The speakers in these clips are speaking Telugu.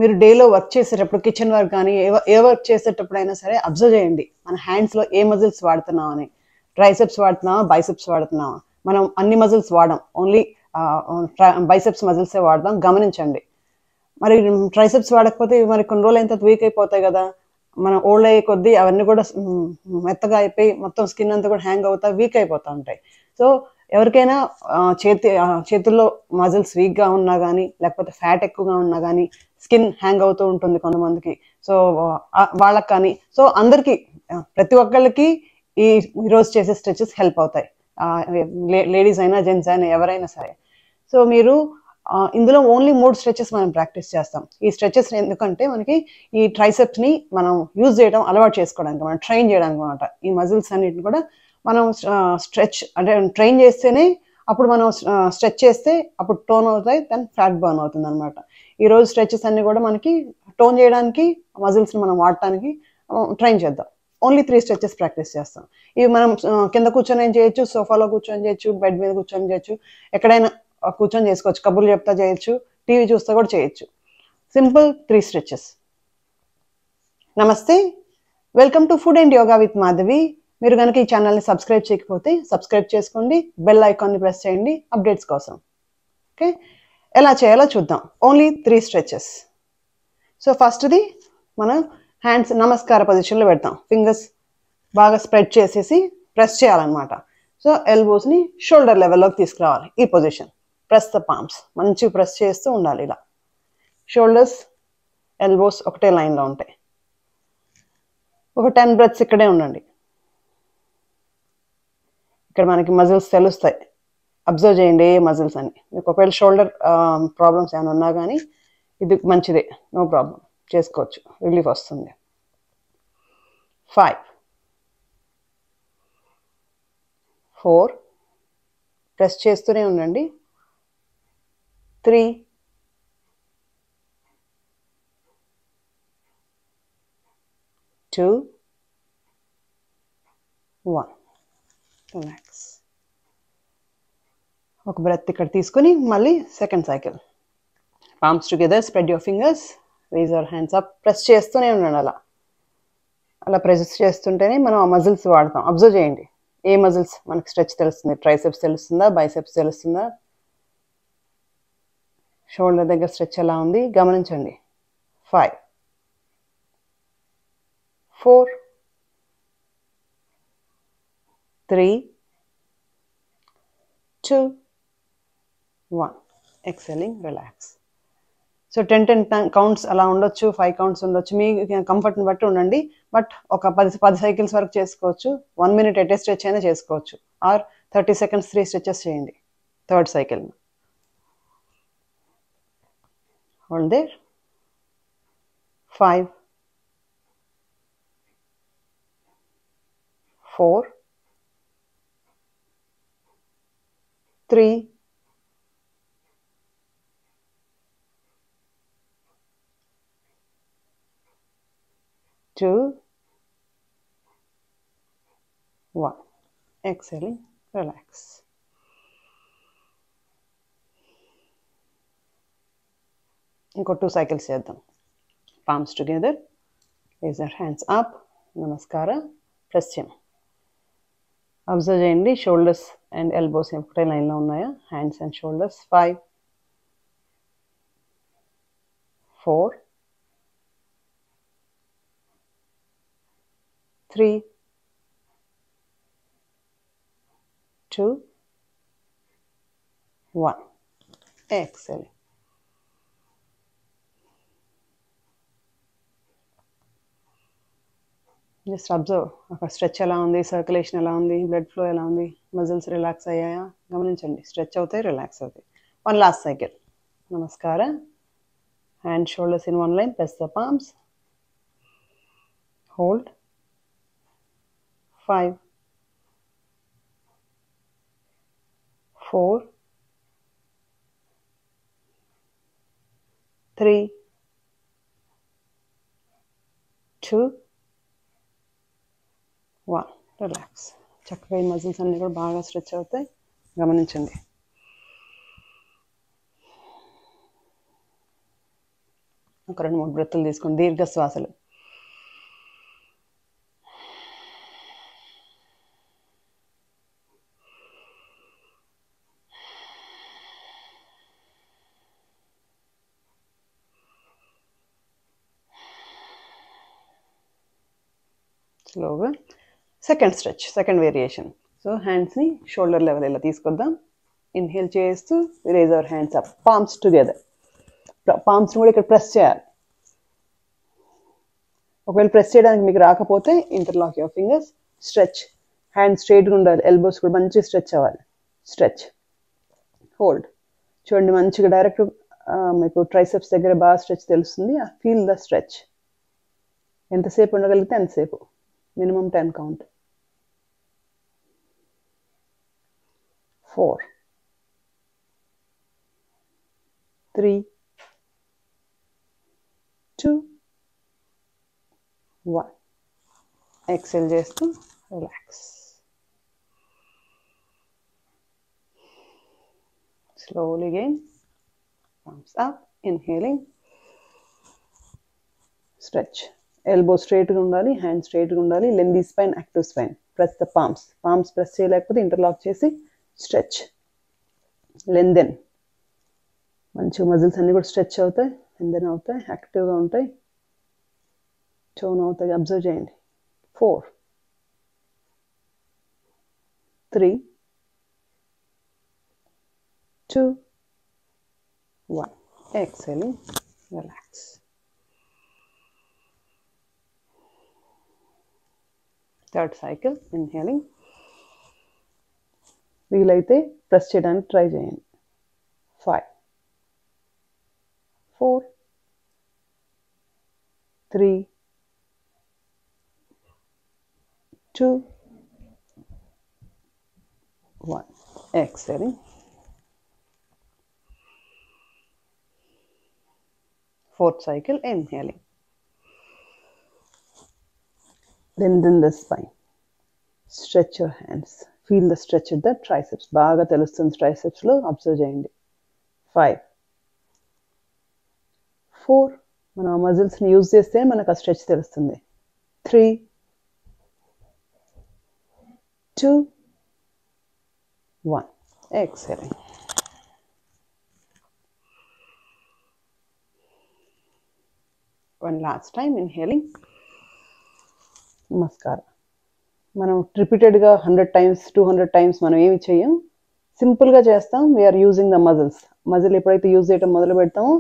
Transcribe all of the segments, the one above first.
మీరు డేలో వర్క్ చేసేటప్పుడు కిచెన్ వర్క్ కానీ ఏ వర్క్ చేసేటప్పుడైనా సరే అబ్జర్వ్ చేయండి మన హ్యాండ్స్లో ఏ మజిల్స్ వాడుతున్నాం అని. ట్రైసెప్స్ వాడుతున్నావా, బైసెప్స్ వాడుతున్నావా? మనం అన్ని మజిల్స్ వాడడం, ఓన్లీ బైసెప్స్ మజిల్సే వాడదాం, గమనించండి. మరి ట్రైసెప్స్ వాడకపోతే మరి కొన్ని రోజులు అయిన తర్వాత వీక్ అయిపోతాయి కదా. మనం ఓల్డ్ అయ్యే కొద్దీ అవన్నీ కూడా మెత్తగా అయిపోయి మొత్తం స్కిన్ అంతా కూడా హ్యాంగ్ అవుతా వీక్ అయిపోతూ ఉంటాయి. సో ఎవరికైనా చేతుల్లో మజిల్స్ వీక్గా ఉన్నా కానీ, లేకపోతే ఫ్యాట్ ఎక్కువగా ఉన్నా కానీ స్కిన్ హ్యాంగ్ అవుతూ ఉంటుంది కొంతమందికి. సో వాళ్ళకి కానీ, సో అందరికీ, ప్రతి ఒక్కళ్ళకి ఈరోజు చేసే స్ట్రెచెస్ హెల్ప్ అవుతాయి. లేడీస్ అయినా జెంట్స్ అయినా ఎవరైనా సరే. సో మీరు ఇందులో ఓన్లీ 3 స్ట్రెచెస్ మనం ప్రాక్టీస్ చేస్తాం. ఈ స్ట్రెచెస్ ఎందుకంటే మనకి ఈ ట్రైసెప్స్ని మనం యూజ్ చేయడం అలవాటు చేసుకోవడానికి, మనం ట్రైన్ చేయడానికి అనమాట. ఈ మజిల్స్ అన్నిటిని కూడా మనం స్ట్రెచ్ అంటే ట్రైన్ చేస్తేనే అప్పుడు మనం స్ట్రెచ్ చేస్తే అప్పుడు టోన్ అవుతాయి, దెన్ ఫ్యాట్ బర్న్ అవుతుంది అనమాట. ఈరోజు స్ట్రెచెస్ అన్ని కూడా మనకి టోన్ చేయడానికి, మజిల్స్ని మనం వాడటానికి ట్రైన్ చేద్దాం. ఓన్లీ 3 స్ట్రెచెస్ ప్రాక్టీస్ చేస్తాం. ఇవి మనం కింద కూర్చొని చేయొచ్చు, సోఫాలో కూర్చొని చేయొచ్చు, బెడ్ మీద కూర్చొని చేయొచ్చు, ఎక్కడైనా కూర్చొని చేసుకోవచ్చు, కబుర్లు చెప్తా చేయొచ్చు, టీవీ చూస్తా కూడా చేయొచ్చు. Simple 3 stretches. నమస్తే, welcome to food and yoga with Madhavi. మీరు కనుక ఈ ఛానల్ని సబ్స్క్రైబ్ చేయకపోతే సబ్స్క్రైబ్ చేసుకోండి, బెల్ ఐకాన్ని ప్రెస్ చేయండి అప్డేట్స్ కోసం. ఓకే, ఎలా చేయాలో చూద్దాం. Only 3 stretches. సో ఫస్ట్ది మనం హ్యాండ్స్ నమస్కార పొజిషన్లో పెడతాం. ఫింగర్స్ బాగా స్ప్రెడ్ చేసేసి ప్రెస్ చేయాలన్నమాట. సో ఎల్బోస్ని షోల్డర్ లెవెల్లోకి తీసుకురావాలి. ఈ పొజిషన్, ప్రెస్ ద పామ్స్, మంచిగా ప్రెస్ చేస్తూ ఉండాలి. ఇలా షోల్డర్స్ ఎల్బోస్ ఒకటే లైన్లో ఉంటాయి. ఒక 10 బ్రెత్స్ ఇక్కడే ఉండండి. ఇక్కడ మనకి మజిల్స్ తెలుస్తాయి, అబ్జర్వ్ చేయండి ఏ మజిల్స్ అని. మీకు ఒకవేళ షోల్డర్ ప్రాబ్లమ్స్ ఏమైనా ఉన్నా కానీ ఇది మంచిదే, నో ప్రాబ్లం, చేసుకోవచ్చు, రిలీఫ్ వస్తుంది. 5 4 ప్రెస్ చేస్తూనే ఉండండి. 3 2 1 రిలాక్స్. ఒక బ్రెత్ ఇక్కడ తీసుకుని మళ్ళీ second cycle. Palms together, spread your fingers, raise your hands up. Press చేస్తూనే ఉండండి. అలా ప్రెస్ చేస్తుంటేనే మనం ఆ మజిల్స్ వాడతాం. అబ్జర్వ్ చేయండి ఏ మజిల్స్ మనకి స్ట్రెచ్ తెలుస్తుంది. ట్రైసెప్స్ తెలుస్తుందా, బైసెప్స్ తెలుస్తుందా, షోల్డర్ దగ్గర స్ట్రెచ్ ఎలా ఉంది గమనించండి. 5 4 3 2 1 ఎక్సెలింగ్, రిలాక్స్. సో 10 కౌంట్స్ అలా ఉండొచ్చు, 5 కౌంట్స్ ఉండొచ్చు, మీ కంఫర్ట్ని బట్టి ఉండండి. బట్ ఒక 10 సైకిల్స్ వరకు చేసుకోవచ్చు. 1 మినిట్ ఎటే స్ట్రెచ్ అయినా చేసుకోవచ్చు. ఆర్ 30 సెకండ్స్ 3 స్ట్రెచెస్ చేయండి third cycle. Hold there. 5 4 3 2 1 exhaling, relax. ఇంకో 2 cycles చేద్దాం. palms together, raise your hands up, నమస్కార, ప్రెస్ చేయం. అబ్జర్వ్ చేయండి షోల్డర్స్ అండ్ ఎల్బోస్ ఒకటే లైన్లో ఉన్నాయా, hands and shoulders. 5 4 3 2 1 exhale. Just observe అక్కడ స్ట్రెచ్ ఎలా ఉంది, సర్క్యులేషన్ ఎలా ఉంది, బ్లడ్ ఫ్లో ఎలా ఉంది, మజిల్స్ రిలాక్స్ అయ్యాయా గమనించండి. స్ట్రెచ్ అవుతాయి, రిలాక్స్ అవుతాయి. 1 లాస్ట్ సైకిల్. నమస్కార. Hand shoulders in 1 line, press the palms, hold. 5 4 3 2 1 relax. చక్కగా ఈ మజిల్స్ అన్నీ కూడా బాగా స్ట్రెచ్ అవుతాయి, గమనించండి. ఒక 2-3 బ్రెత్తులు తీసుకోండి, దీర్ఘ శ్వాసలు. స్లోగా second stretch, second variation. So హ్యాండ్స్ని షోల్డర్ లెవెల్ ఇలా తీసుకొద్దాం. ఇన్హేల్ చేస్తూ raise our hands up, palms together. పామ్స్ని కూడా ఇక్కడ ప్రెస్ చేయాలి. ఒకవేళ ప్రెస్ చేయడానికి మీకు రాకపోతే interlock your fingers. Stretch, hand స్ట్రైట్గా ఉండాలి, ఎల్బోస్ కూడా మంచిగా స్ట్రెచ్ అవ్వాలి. Stretch, hold. చూడండి మంచిగా డైరెక్ట్ మీకు ట్రైసెప్స్ దగ్గర బాగా స్ట్రెచ్ తెలుస్తుంది. Feel the stretch. ఎంతసేపు ఉండగలిగితే అంతసేపు, మినిమం 10 కౌంట్. 4 3 2 1. ఎక్సెల్ చేస్తూ relax. Slowly again, palms up, inhaling, stretch. Elbow straight గా ఉండాలి, hand straight గా ఉండాలి. Lengthy spine, active spine. Press the palms. Palms press చేయలేకపోతే interlock చేసి stretch. Lengthen. మంచిగా మజిల్స్ అన్ని కూడా స్ట్రెచ్ అవుతాయి, లెంథెన్ అవుతాయి, యాక్టివ్గా ఉంటాయి, టోన్ అవుతాయి. అబ్జర్వ్ చేయండి. 4 3 2 1. Exhaling, relax. Third cycle, inhaling. వీలైతే ప్రెస్ చేయడానికి ట్రై చేయండి. 5 4 3 2 1. Exhaling. Fourth cycle, inhaling. Lengthen the spine. Stretch your hands. Feel the stretch at the triceps. బాగా తెలుస్తుంది ట్రైసెప్స్లో, అబ్జర్వ్ చేయండి. 5 4. మనం ఆ మజిల్స్ని యూజ్ చేస్తే మనకు ఆ స్ట్రెచ్ తెలుస్తుంది. 3 2 1. Exhaling. One last time, inhaling. నమస్కారం. మనం రిపీటెడ్గా 100 times 200 times మనం ఏమి చేయం, సింపుల్గా చేస్తాం. We're using the muscles. Muscle ఎప్పుడైతే యూజ్ చేయడం మొదలు పెడతామో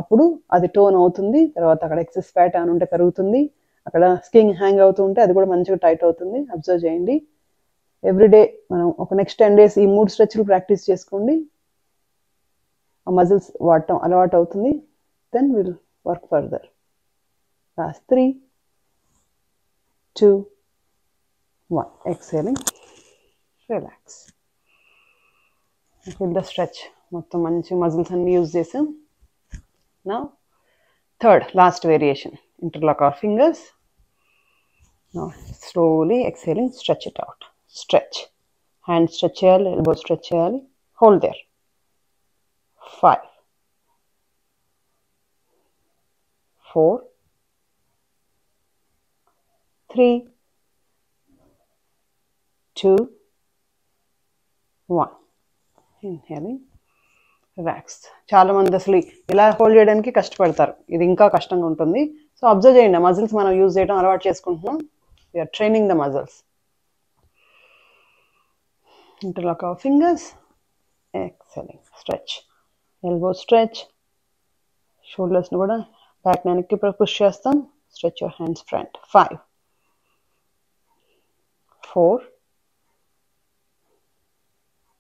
అప్పుడు అది టోన్ అవుతుంది. తర్వాత అక్కడ ఎక్సెస్ ఫ్యాట్ అని ఉంటే పెరుగుతుంది, అక్కడ స్కిన్ హ్యాంగ్ అవుతూ ఉంటే అది కూడా మంచిగా టైట్ అవుతుంది. అబ్జర్వ్ చేయండి. ఎవ్రీడే మనం ఒక నెక్స్ట్ 10 days ఈ 3 స్ట్రెచ్లు ప్రాక్టీస్ చేసుకోండి. ఆ మజిల్స్ వాడటం అలవాటు అవుతుంది. Then will work further. Last 3 2 1. Exhaling, relax. Feel the stretch. మొత్తం మంచి మజిల్స్ అన్ని యూజ్ చేసాం. Now third, last variation. Interlock our fingers. Now slowly exhaling, stretch it out. Stretch. Hand stretch చేయాలి, elbow stretch చేయాలి. Hold there. 5 4 3 2 1. Inhaling, relax. చాలా మంది అసలు ఇలా హోల్డ్ చేయడానికి కష్టపడతారు, ఇది ఇంకా కష్టంగా ఉంటుంది. సో అబ్జర్వ్ చేయండి, మజిల్స్ మనం యూజ్ చేయడం అలవాటు చేసుకుంటున్నాం. We're training the muscles. Interlock our fingers. Exhaling. Stretch, elbow stretch. షోల్డర్స్ని కూడా బ్యాక్ వెనక్కి పుష్ చేస్తాం. Stretch your hands front. 5 4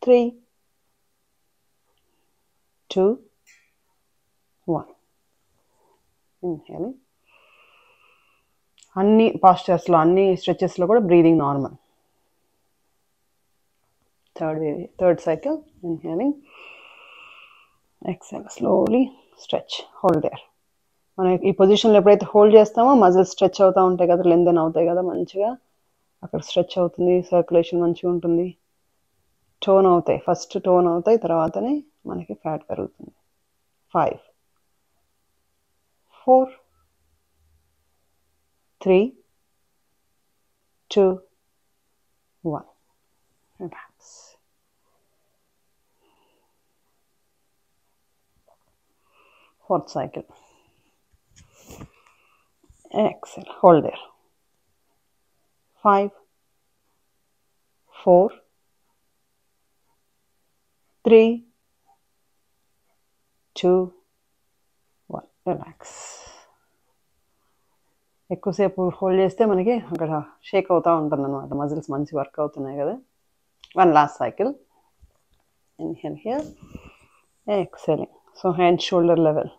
3 2 1. Inhaling. అన్ని పాస్చర్స్లో, అన్ని స్ట్రెచెస్లో కూడా breathing normal. Third cycle, inhaling, exhale. Slowly stretch, hold there. మనం ఈ పొజిషన్లో ఎప్పుడైతే హోల్డ్ చేస్తామో మజిల్స్ స్ట్రెచ్ అవుతూ ఉంటాయి కదా, లెంథెన్ అవుతాయి కదా, మంచిగా అక్కడ స్ట్రెచ్ అవుతుంది, సర్క్యులేషన్ మంచిగా ఉంటుంది, టోన్ అవుతాయి. ఫస్ట్ టోన్ అవుతాయి, తర్వాతనే మనకి ఫ్యాట్ పెరుగుతుంది. 5 4, 3, 2, 1. Relax. Fourth cycle. Exhale. Hold there. 5, 4, 3, 2, 1. Relax. ఎక్కువసేపు హోల్డ్ చేస్తే మనకి అక్కడ షేక్ అవుతూ ఉంటుంది అనమాట, మజిల్స్ మంచి వర్క్ అవుతున్నాయి కదా. One last cycle. Inhale here, excelling. So hand shoulder level,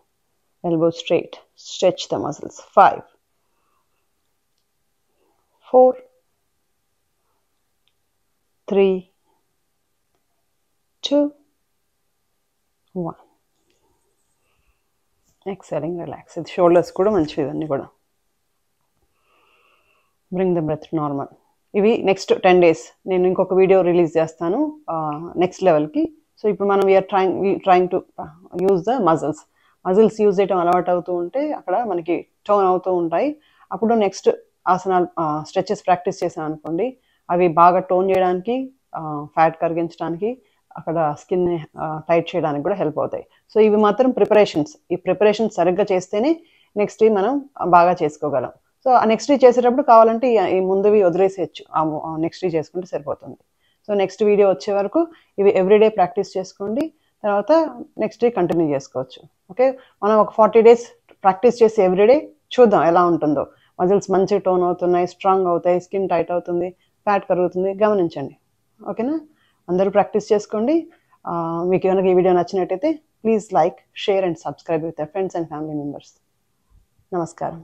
elbow straight, stretch the muscles. 5, 4, 3, 2, 1. Exhaling, relax. ఇది షోల్డర్స్ కూడా మంచివి ఇవన్నీ కూడా. Bring the breath normal. ఇవి నెక్స్ట్ 10 days నేను ఇంకొక వీడియో రిలీజ్ చేస్తాను నెక్స్ట్ లెవెల్కి. సో ఇప్పుడు మనం we're trying to use the muscles use చేయడం అలవాటు అవుతూ ఉంటే అక్కడ మనకి టోన్ అవుతూ ఉంటాయి. అప్పుడు నెక్స్ట్ ఆసనాలు స్ట్రెచెస్ ప్రాక్టీస్ చేసాం అనుకోండి, అవి బాగా టోన్ చేయడానికి, ఫ్యాట్ కరిగించడానికి, అక్కడ స్కిన్ టైట్ చేయడానికి కూడా హెల్ప్ అవుతాయి. సో ఇవి మాత్రం ప్రిపరేషన్స్. ఈ ప్రిపరేషన్స్ సరిగ్గా చేస్తేనే నెక్స్ట్ మనం బాగా చేసుకోగలం. సో ఆ నెక్స్ట్ చేసేటప్పుడు కావాలంటే ఈ ముందువి వదిలేసేయచ్చు, నెక్స్ట్ చేసుకుంటే సరిపోతుంది. సో నెక్స్ట్ వీడియో వచ్చే వరకు ఇవి ఎవ్రీడే ప్రాక్టీస్ చేసుకోండి, తర్వాత నెక్స్ట్ డే కంటిన్యూ చేసుకోవచ్చు. ఓకే, మనం ఒక 40 days ప్రాక్టీస్ చేసి ఎవ్రీడే చూద్దాం ఎలా ఉంటుందో. మజిల్స్ మంచి టోన్ అవుతున్నాయి, స్ట్రాంగ్ అవుతాయి, స్కిన్ టైట్ అవుతుంది, ఫ్యాట్ కరుగుతుంది, గమనించండి. ఓకేనా, అందరూ ప్రాక్టీస్ చేసుకోండి. మీకు కనుక ఈ వీడియో నచ్చినట్టయితే please like, share and subscribe with your friends and family members. నమస్కారం.